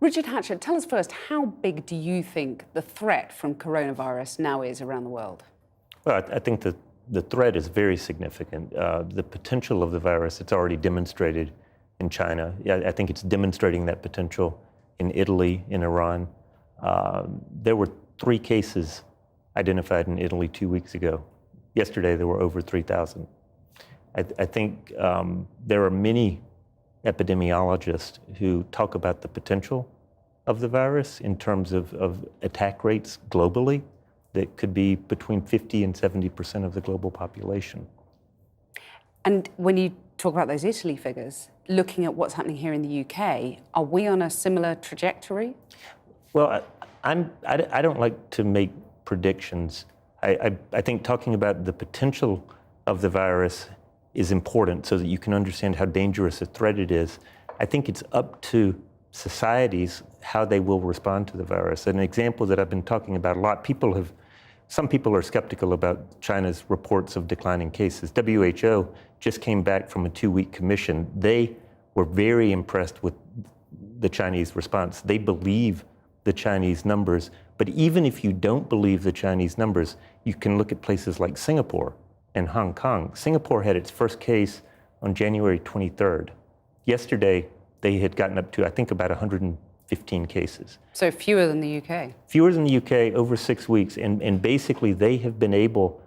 Richard Hatchett, tell us first, how big do you think the threat from coronavirus now is around the world? Well, I think that the threat is very significant. The potential of the virus, it's already demonstrated in China. Yeah, I think it's demonstrating that potential in Italy, in Iran. There were 3 cases identified in Italy 2 weeks ago. Yesterday, there were over 3,000. I think there are many epidemiologists who talk about the potential of the virus in terms of attack rates globally that could be between 50 and 70% of the global population. And when you talk about those Italy figures, looking at what's happening here in the UK, are we on a similar trajectory? Well, I don't like to make predictions. I think talking about the potential of the virus is important so that you can understand how dangerous a threat it is. I think it's up to societies how they will respond to the virus. An example that I've been talking about a lot, some people are skeptical about China's reports of declining cases. WHO just came back from a 2-week commission. They were very impressed with the Chinese response. They believe the Chinese numbers, but even if you don't believe the Chinese numbers, you can look at places like Singapore and Hong Kong. Singapore had its first case on January 23rd. Yesterday, they had gotten up to, I think, about 115 cases. So fewer than the UK? Fewer than the UK over 6 weeks. And basically, they have been able,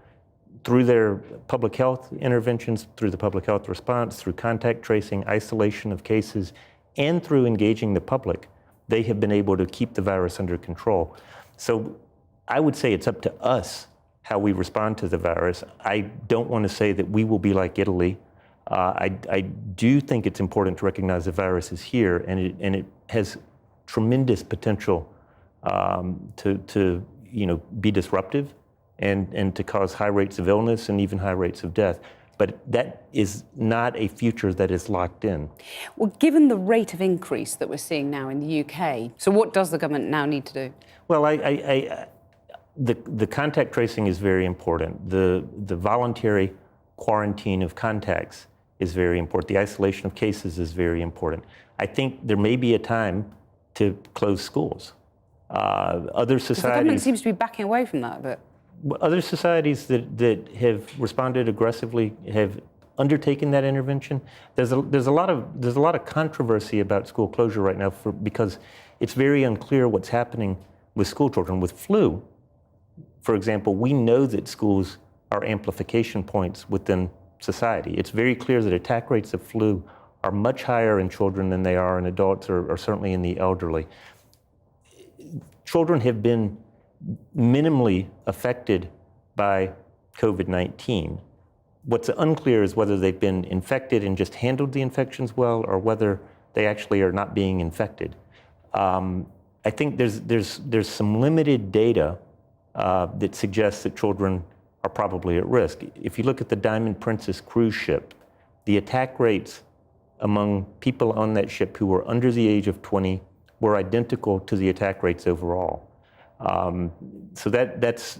through their public health interventions, through the public health response, through contact tracing, isolation of cases, and through engaging the public, they have been able to keep the virus under control. So I would say it's up to us how we respond to the virus. I don't want to say that we will be like Italy. I do think it's important to recognize the virus is here, and it has tremendous potential to be disruptive and to cause high rates of illness and even high rates of death. But that is not a future that is locked in. Well, given the rate of increase that we're seeing now in the UK, so what does the government now need to do? Well, the contact tracing is very important. The voluntary quarantine of contacts is very important. The isolation of cases is very important. I think there may be a time to close schools. Other societies... The government seems to be backing away from that a bit. Other societies that have responded aggressively have undertaken that intervention. There's a lot of controversy about school closure right now because it's very unclear what's happening with school children. With flu, for example, we know that schools are amplification points within society. It's very clear that attack rates of flu are much higher in children than they are in adults or certainly in the elderly. Children have been minimally affected by COVID-19. What's unclear is whether they've been infected and just handled the infections well, or whether they actually are not being infected. I think there's some limited data that suggests that children are probably at risk. If you look at the Diamond Princess cruise ship, the attack rates among people on that ship who were under the age of 20 were identical to the attack rates overall. So that's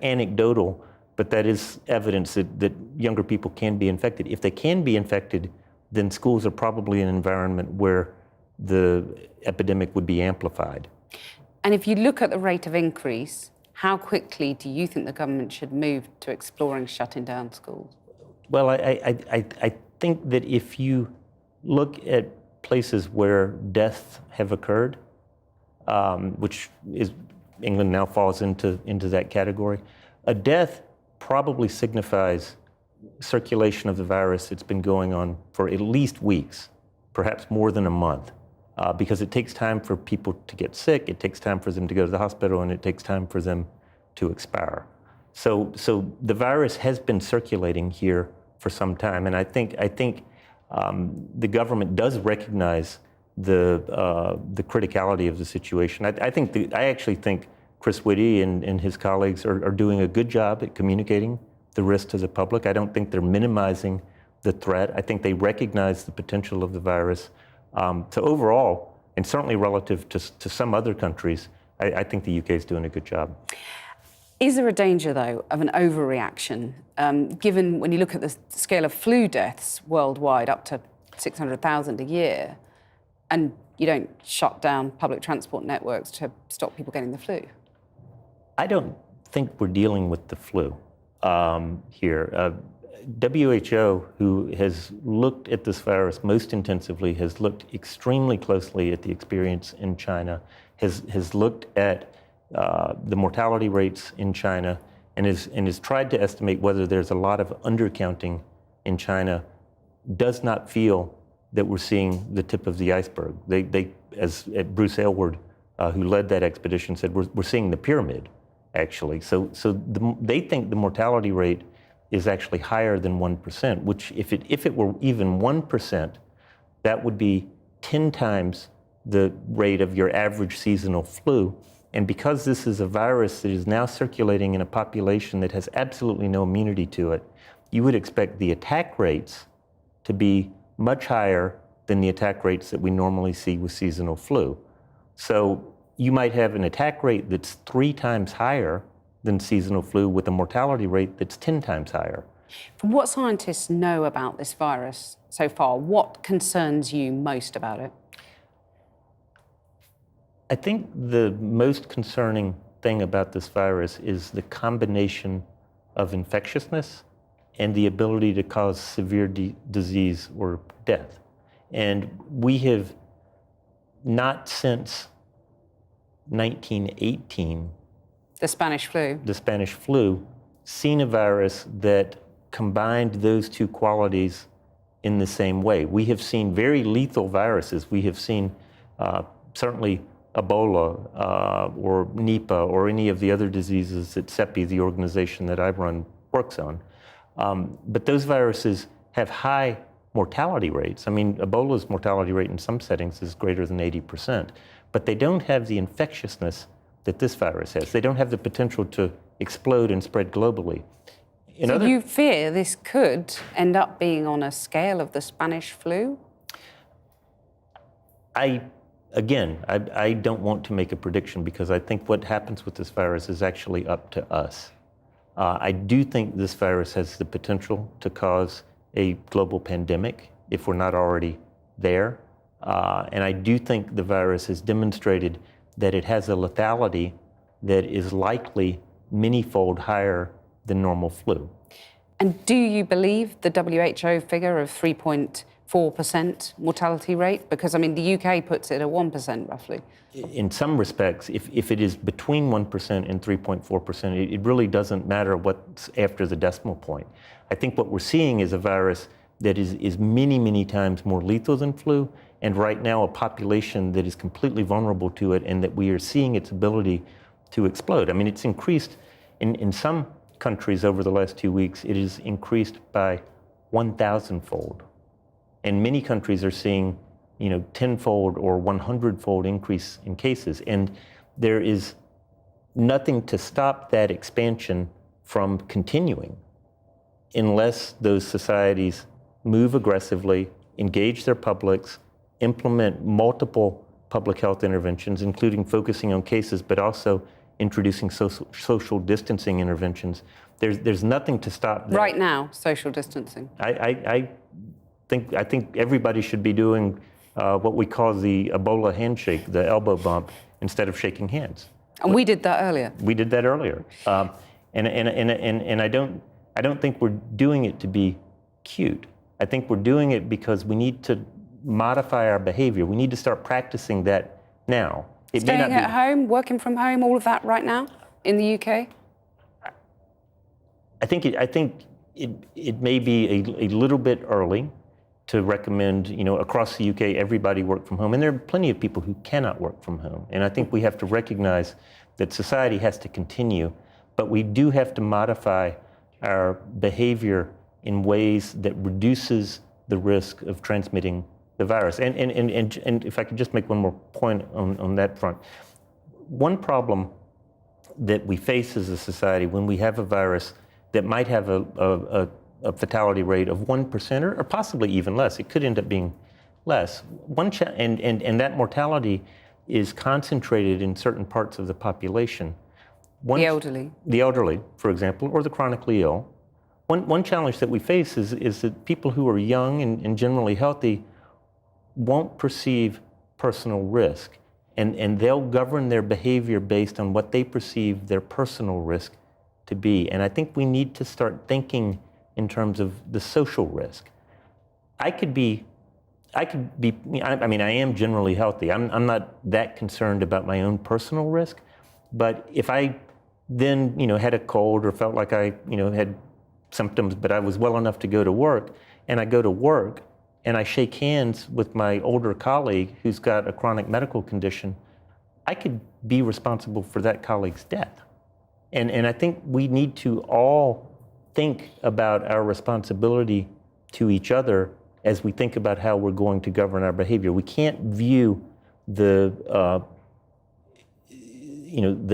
anecdotal, but that is evidence that younger people can be infected. If they can be infected, then schools are probably an environment where the epidemic would be amplified. And if you look at the rate of increase, how quickly do you think the government should move to exploring shutting down schools? Well, I think that if you look at places where deaths have occurred, which is England now falls into that category. A death probably signifies circulation of the virus that's been going on for at least weeks, perhaps more than a month, because it takes time for people to get sick, it takes time for them to go to the hospital, and it takes time for them to expire. So the virus has been circulating here for some time, and I think the government does recognize the criticality of the situation. I actually think Chris Whitty and his colleagues are doing a good job at communicating the risk to the public. I don't think they're minimizing the threat. I think they recognize the potential of the virus. So overall, and certainly relative to some other countries, I think the UK is doing a good job. Is there a danger, though, of an overreaction, given when you look at the scale of flu deaths worldwide, up to 600,000 a year, and You don't shut down public transport networks to stop people getting the flu. I don't think we're dealing with the flu here. WHO, who has looked at this virus most intensively, has looked extremely closely at the experience in China, has looked at the mortality rates in China, and has tried to estimate whether there's a lot of undercounting in China, does not feel that we're seeing the tip of the iceberg. As Bruce Aylward, who led that expedition, said, we're seeing the pyramid, actually. So they think the mortality rate is actually higher than 1%, which if it were even 1%, that would be 10 times the rate of your average seasonal flu. And because this is a virus that is now circulating in a population that has absolutely no immunity to it, you would expect the attack rates to be much higher than the attack rates that we normally see with seasonal flu. So you might have an attack rate that's 3 times higher than seasonal flu with a mortality rate that's 10 times higher. From what scientists know about this virus so far, what concerns you most about it? I think the most concerning thing about this virus is the combination of infectiousness and the ability to cause severe disease or death. And we have not since 1918, The Spanish flu, seen a virus that combined those two qualities in the same way. We have seen very lethal viruses. We have seen certainly Ebola or Nipah or any of the other diseases that CEPI, the organization that I run, works on. But those viruses have high mortality rates. I mean, Ebola's mortality rate in some settings is greater than 80%, but they don't have the infectiousness that this virus has. They don't have the potential to explode and spread globally. So you fear this could end up being on a scale of the Spanish flu? I don't want to make a prediction because I think what happens with this virus is actually up to us. I do think this virus has the potential to cause a global pandemic if we're not already there. And I do think the virus has demonstrated that it has a lethality that is likely many-fold higher than normal flu. And do you believe the WHO figure of 3.4% mortality rate? Because, I mean, the UK puts it at 1%, roughly. In some respects, if it is between 1% and 3.4%, it really doesn't matter what's after the decimal point. I think what we're seeing is a virus that is many, many times more lethal than flu, and right now a population that is completely vulnerable to it, and that we are seeing its ability to explode. I mean, it's increased in some countries over the last 2 weeks, it is increased by 1,000-fold. And many countries are seeing, 10-fold or 100-fold increase in cases. And there is nothing to stop that expansion from continuing unless those societies move aggressively, engage their publics, implement multiple public health interventions, including focusing on cases, but also introducing social distancing interventions. There's nothing to stop that. Right now, social distancing. I think everybody should be doing what we call the Ebola handshake, the elbow bump, instead of shaking hands. And we did that earlier. We did that earlier. And I don't think we're doing it to be cute. I think we're doing it because we need to modify our behavior. We need to start practicing that now. Staying at home, working from home, all of that right now in the UK? I think it may be a little bit early to recommend, across the UK, everybody work from home. And there are plenty of people who cannot work from home. And I think we have to recognize that society has to continue, but we do have to modify our behavior in ways that reduces the risk of transmitting the virus. And if I could just make one more point on that front. One problem that we face as a society when we have a virus that might have a fatality rate of 1% or possibly even less, it could end up being less. And that mortality is concentrated in certain parts of the population. The elderly. The elderly, for example, or the chronically ill. One challenge that we face is that people who are young and generally healthy won't perceive personal risk, and they'll govern their behavior based on what they perceive their personal risk to be. And I think we need to start thinking in terms of the social risk. I mean, I am generally healthy. I'm not that concerned about my own personal risk, but if I then, had a cold or felt like I, had symptoms, but I was well enough to go to work, and I go to work and I shake hands with my older colleague who's got a chronic medical condition, I could be responsible for that colleague's death. And I think we need to all think about our responsibility to each other as we think about how we're going to govern our behavior. We can't view the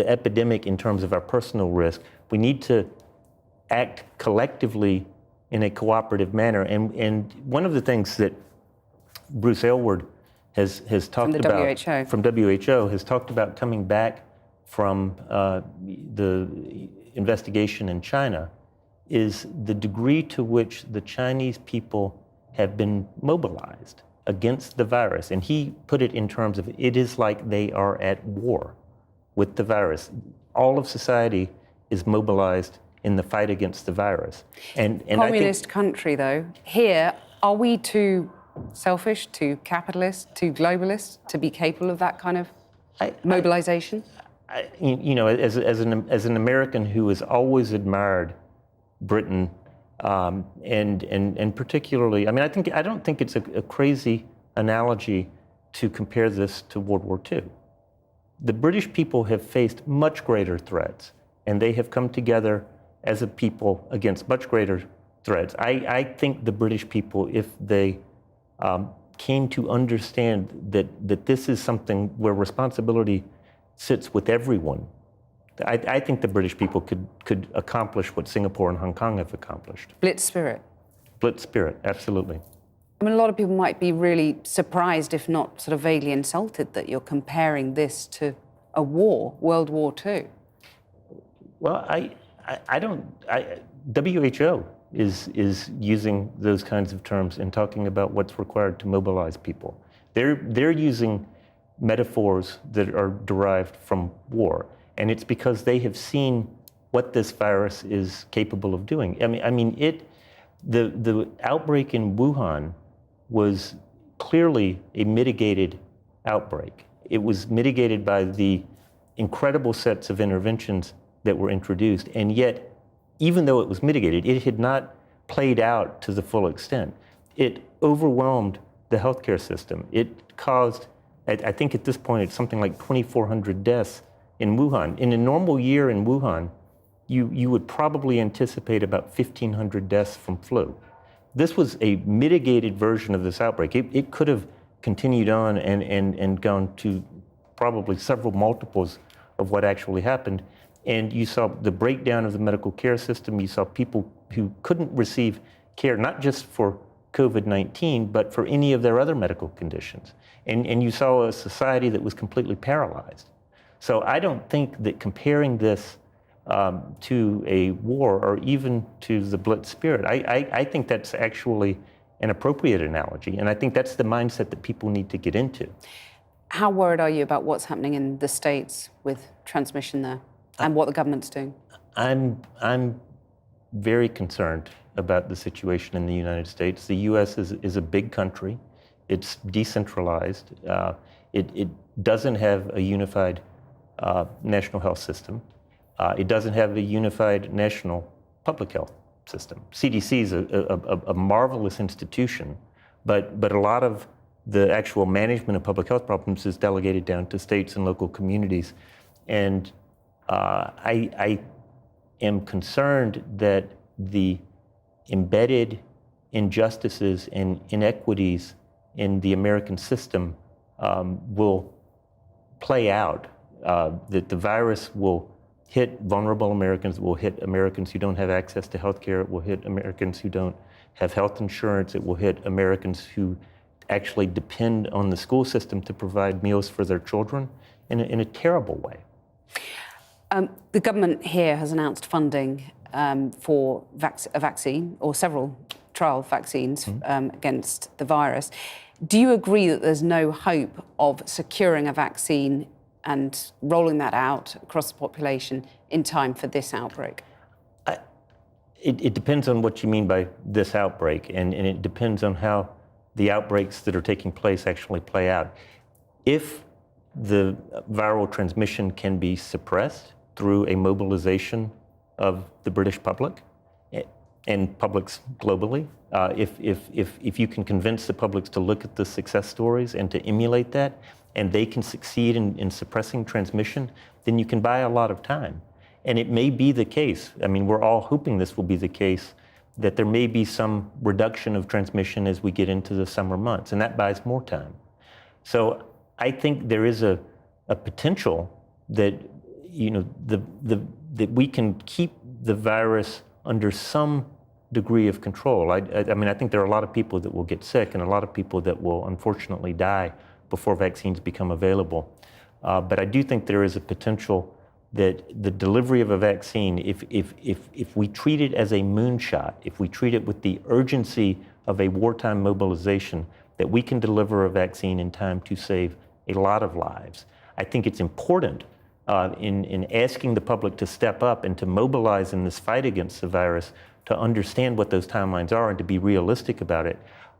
epidemic in terms of our personal risk. We need to act collectively in a cooperative manner. And one of the things that Bruce Aylward has talked about from WHO has talked about coming back from the investigation in China is the degree to which the Chinese people have been mobilized against the virus. And he put it in terms of it is like they are at war with the virus. All of society is mobilized in the fight against the virus. And communist country, though, here, are we too selfish, too capitalist, too globalist to be capable of that kind of mobilization? As an American who has always admired Britain, and particularly, I don't think it's a crazy analogy to compare this to World War II. The British people have faced much greater threats, and they have come together as a people against much greater threats. I think the British people, if they came to understand that this is something where responsibility sits with everyone, I think the British people could accomplish what Singapore and Hong Kong have accomplished. Blitz spirit. Blitz spirit, absolutely. I mean, a lot of people might be really surprised, if not sort of vaguely insulted, that you're comparing this to a war, World War II. Well, WHO is using those kinds of terms and talking about what's required to mobilize people. They're using metaphors that are derived from war, and it's because they have seen what this virus is capable of doing. The outbreak in Wuhan was clearly a mitigated outbreak. It was mitigated by the incredible sets of interventions that were introduced, and yet, even though it was mitigated, it had not played out to the full extent. It overwhelmed the healthcare system. It caused, I think at this point, it's something like 2,400 deaths in Wuhan. In a normal year in Wuhan, you would probably anticipate about 1,500 deaths from flu. This was a mitigated version of this outbreak. It could have continued on and gone to probably several multiples of what actually happened. And you saw the breakdown of the medical care system. You saw people who couldn't receive care, not just for COVID-19, but for any of their other medical conditions. And you saw a society that was completely paralyzed. So I don't think that comparing this to a war or even to the Blitz spirit, I think that's actually an appropriate analogy. And I think that's the mindset that people need to get into. How worried are you about what's happening in the States with transmission there and what the government's doing? I'm very concerned about the situation in the United States. The U.S. is a big country. It's decentralized. It doesn't have a unified national health system. It doesn't have a unified national public health system. CDC is a marvelous institution, but a lot of the actual management of public health problems is delegated down to states and local communities. And I am concerned that the embedded injustices and inequities in the American system will play out, that the virus will hit vulnerable Americans, it will hit Americans who don't have access to health care, it will hit Americans who don't have health insurance, it will hit Americans who actually depend on the school system to provide meals for their children in a terrible way. The government here has announced funding for a vaccine, or several trial vaccines against the virus. Do you agree that there's no hope of securing a vaccine and rolling that out across the population in time for this outbreak? It depends on what you mean by this outbreak, and it depends on how the outbreaks that are taking place actually play out. If the viral transmission can be suppressed through a mobilization of the British public and publics globally, if you can convince the publics to look at the success stories and to emulate that, and they can succeed in suppressing transmission, then you can buy a lot of time. And it may be the case, I mean, we're all hoping this will be the case, that there may be some reduction of transmission as we get into the summer months, and that buys more time. So I think there is a potential that, you know, that we can keep the virus under some degree of control. I mean, I think there are a lot of people that will get sick and a lot of people that will unfortunately die before vaccines become available. But I do think there is a potential that the delivery of a vaccine, if we treat it as a moonshot, if we treat it with the urgency of a wartime mobilization, that we can deliver a vaccine in time to save a lot of lives. I think it's important in asking the public to step up and to mobilize in this fight against the virus, to understand what those timelines are and to be realistic about it.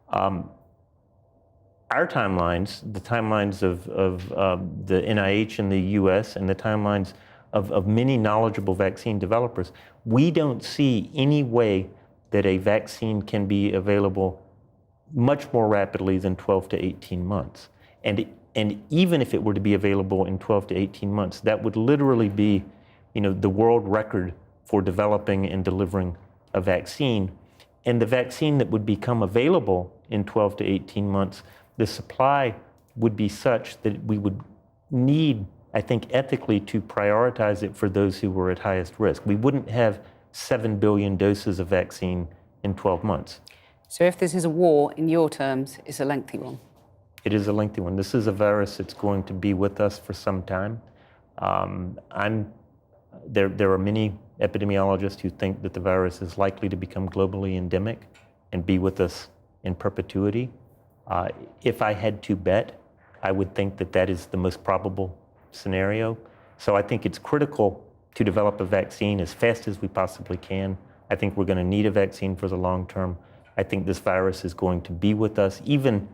Our timelines, the timelines of the NIH in the US and the timelines of many knowledgeable vaccine developers, we don't see any way that a vaccine can be available much more rapidly than 12 to 18 months. And even if it were to be available in 12 to 18 months, that would literally be, you know, the world record for developing and delivering a vaccine. And the vaccine that would become available in 12 to 18 months, the supply would be such that we would need, I think, ethically to prioritize it for those who were at highest risk. We wouldn't have 7 billion doses of vaccine in 12 months. So if this is a war, in your terms, it's a lengthy one. It is a lengthy one. This is a virus that's going to be with us for some time. There are many epidemiologists who think that the virus is likely to become globally endemic and be with us in perpetuity. If I had to bet, I would think that that is the most probable scenario. So I think it's critical to develop a vaccine as fast as we possibly can. I think we're going to need a vaccine for the long term. I think this virus is going to be with us, even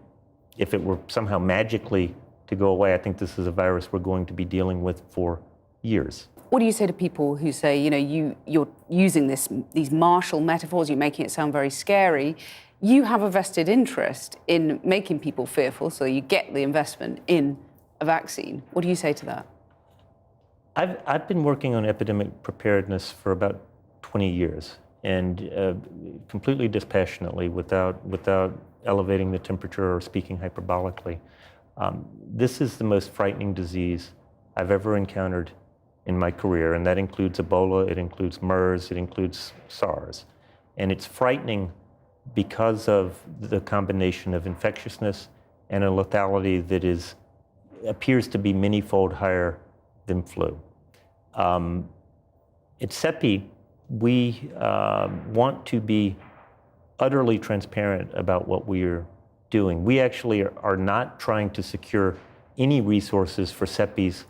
if it were somehow magically to go away. I think this is a virus we're going to be dealing with for years. What do you say to people who say, you know, you're using these martial metaphors, you're making it sound very scary. You have a vested interest in making people fearful, so you get the investment in a vaccine. What do you say to that? I've been working on epidemic preparedness for about 20 years, and completely dispassionately, without elevating the temperature or speaking hyperbolically. This is the most frightening disease I've ever encountered in my career, and that includes Ebola, it includes MERS, it includes SARS. And it's frightening because of the combination of infectiousness and a lethality that appears to be many-fold higher than flu. At CEPI, we want to be utterly transparent about what we're doing. We actually are not trying to secure any resources for CEPI's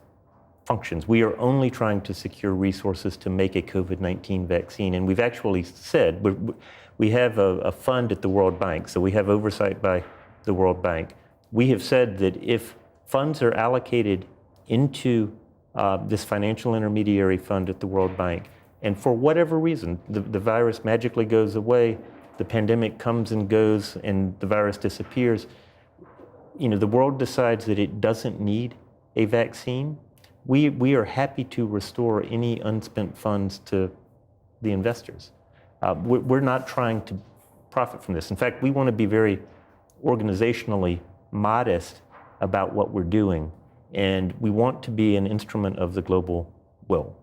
functions. We are only trying to secure resources to make a COVID-19 vaccine. And we've actually said, we have a fund at the World Bank, so we have oversight by the World Bank. We have said that if funds are allocated into this financial intermediary fund at the World Bank, and for whatever reason, the virus magically goes away, the pandemic comes and goes, and the virus disappears, you know, the world decides that it doesn't need a vaccine, we are happy to restore any unspent funds to the investors. We're not trying to profit from this. In fact, we want to be very organizationally modest about what we're doing, and we want to be an instrument of the global will.